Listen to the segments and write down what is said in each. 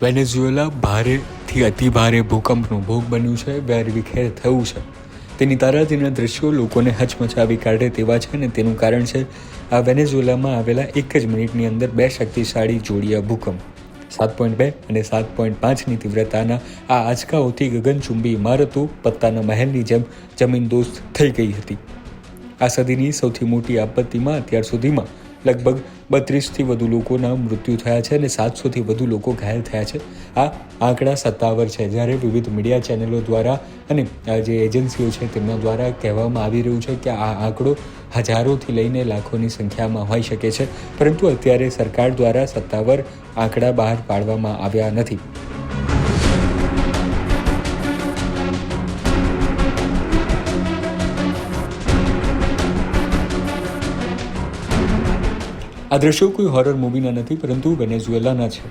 Venezuela ભારેથી અતિ ભારે ભૂકંપનો ભોગ બન્યું છે, વેરવિખેર થયું છે. તેની તારાજીના દ્રશ્યો લોકોને હચમચાવી કાઢે તેવા છે અને તેનું કારણ છે આ વેનેઝુએલામાં આવેલા એક જ મિનિટની અંદર બે શક્તિશાળી જોડિયા ભૂકંપ 7.2 અને 7.5ની તીવ્રતાના આ આંચકાઓથી ગગનચુંબી ઇમારતો પત્તાના મહેલની જેમ જમીનદોસ્ત થઈ ગઈ હતી. આ સદીની સૌથી મોટી આપત્તિમાં અત્યાર સુધીમાં લગભગ 32થી વધુ લોકોના મૃત્યુ થયા છે અને 700થી વધુ લોકો ઘાયલ થયા છે. આ આંકડા સત્તાવાર છે, જ્યારે વિવિધ મીડિયા ચેનલો દ્વારા અને જે એજન્સીઓ છે તેમના દ્વારા કહેવામાં આવી રહ્યું છે કે આ આંકડો હજારોથી લઈને લાખોની સંખ્યામાં હોઈ શકે છે, પરંતુ અત્યારે સરકાર દ્વારા સત્તાવાર આંકડા બહાર પાડવામાં આવ્યા નથી. આ દ્રશ્યો કોઈ હોરર મૂવીના નથી, પરંતુ વેનેઝુએલાના છે.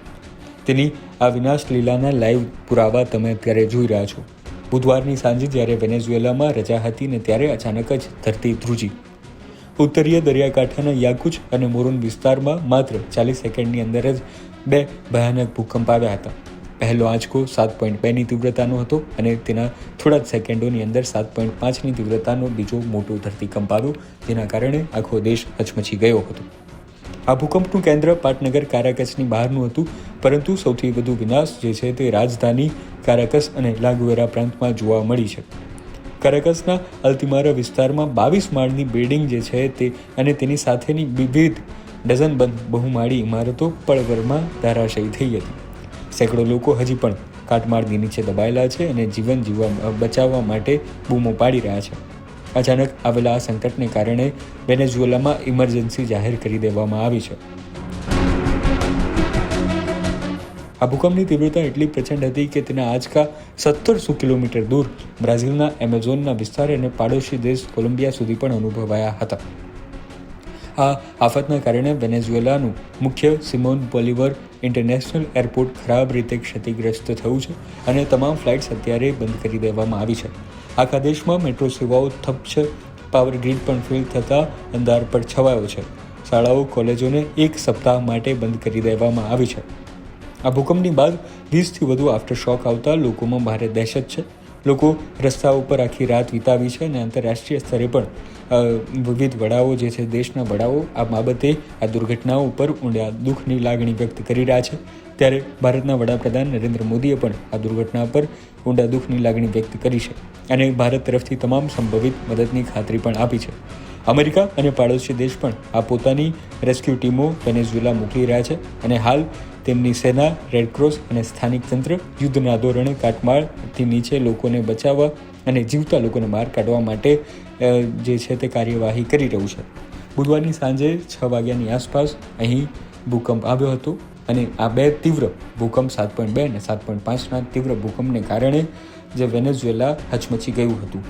તેની આ વિનાશ લીલાના લાઈવ પુરાવા તમે અત્યારે જોઈ રહ્યા છો. બુધવારની સાંજે જ્યારે વેનેઝુએલામાં રજા હતી ને ત્યારે અચાનક જ ધરતી ધ્રુજી. ઉત્તરીય દરિયાકાંઠાના યાકુચ અને મોરોન વિસ્તારમાં માત્ર 40 સેકન્ડની અંદર જ બે ભયાનક ભૂકંપ આવ્યા હતા. પહેલો આંચકો 7.2ની તીવ્રતાનો હતો અને તેના થોડા જ સેકન્ડોની અંદર 7.5ની તીવ્રતાનો બીજો મોટો ધરતીકંપ આવ્યો, જેના કારણે આખો દેશ હચમચી ગયો હતો. આ ભૂકંપનું કેન્દ્ર પાટનગર કારાકસની બહારનું હતું, પરંતુ સૌથી વધુ વિનાશ જે છે તે રાજધાની કારાકસ અને લાગુએરા પ્રાંતમાં જોવા મળી છે. કારાકસના અલ્તિમારા વિસ્તારમાં 22 માળની બિલ્ડિંગ જે છે તે અને તેની સાથેની વિવિધ ડઝનબંધ બહુમાળી ઇમારતો પળભરમાં ધરાશાયી થઈ હતી. સેંકડો લોકો હજી પણ કાટમાળની નીચે દબાયેલા છે અને જીવન બચાવવા માટે બૂમો પાડી રહ્યા છે. અચાનક આવેલા આ સંકટને કારણે વેનેઝુએલામાં ઇમરજન્સી જાહેર કરી દેવામાં આવી છે. આ ભૂકંપની તીવ્રતા એટલી પ્રચંડ હતી કે તેના આંચકા 1700 કિલોમીટર દૂર બ્રાઝિલના એમેઝોનના વિસ્તાર અને પાડોશી દેશ કોલંબિયા સુધી પણ અનુભવાયા હતા. આ આફતના કારણે વેનેઝુએલાનું મુખ્ય સિમોન બોલિવર ઇન્ટરનેશનલ એરપોર્ટ ખરાબ રીતે ક્ષતિગ્રસ્ત થયું છે અને તમામ ફ્લાઇટ્સ અત્યારે બંધ કરી દેવામાં આવી છે. આખા દેશમાં મેટ્રો સેવાઓ ઠપ છે. પાવર ગ્રીડ પણ ફેલ થતાં અંધારપટ છવાયો છે. શાળાઓ કોલેજોને એક સપ્તાહ માટે બંધ કરી દેવામાં આવી છે. આ ભૂકંપની બાદ 20થી વધુ આફ્ટર શોક આવતા લોકોમાં ભારે દહેશત છે. લોકો રસ્તાઓ પર આખી રાત વિતાવી છે અને આંતરરાષ્ટ્રીય સ્તરે પણ વિવિધ વડાઓ જે છે દેશના વડાઓ આ બાબતે આ દુર્ઘટનાઓ ઉપર ઊંડા દુઃખની લાગણી વ્યક્ત કરી રહ્યા છે. ત્યારે ભારતના વડાપ્રધાન નરેન્દ્ર મોદીએ પણ આ દુર્ઘટના પર ઊંડા દુઃખની લાગણી વ્યક્ત કરી છે અને ભારત તરફથી તમામ સંભવિત મદદની ખાતરી પણ આપી છે. અમેરિકા અને પાડોશી દેશ પણ આ પોતાની રેસ્ક્યુ ટીમો વેનેઝુએલા મોકલી રહ્યા છે અને હાલ તેમની સેના, રેડક્રોસ અને સ્થાનિક તંત્ર યુદ્ધના ધોરણે કાટમાળથી નીચે લોકોને બચાવવા અને જીવતા લોકોને બહાર કાઢવા માટે જે છે તે કાર્યવાહી કરી રહ્યું છે. બુધવારની સાંજે 6 વાગ્યાની આસપાસ અહીં ભૂકંપ આવ્યો હતો અને આ બે તીવ્ર ભૂકંપ 7.2 અને 7.5ના તીવ્ર ભૂકંપને કારણે જે વેનેઝુએલા હચમચી ગયું હતું.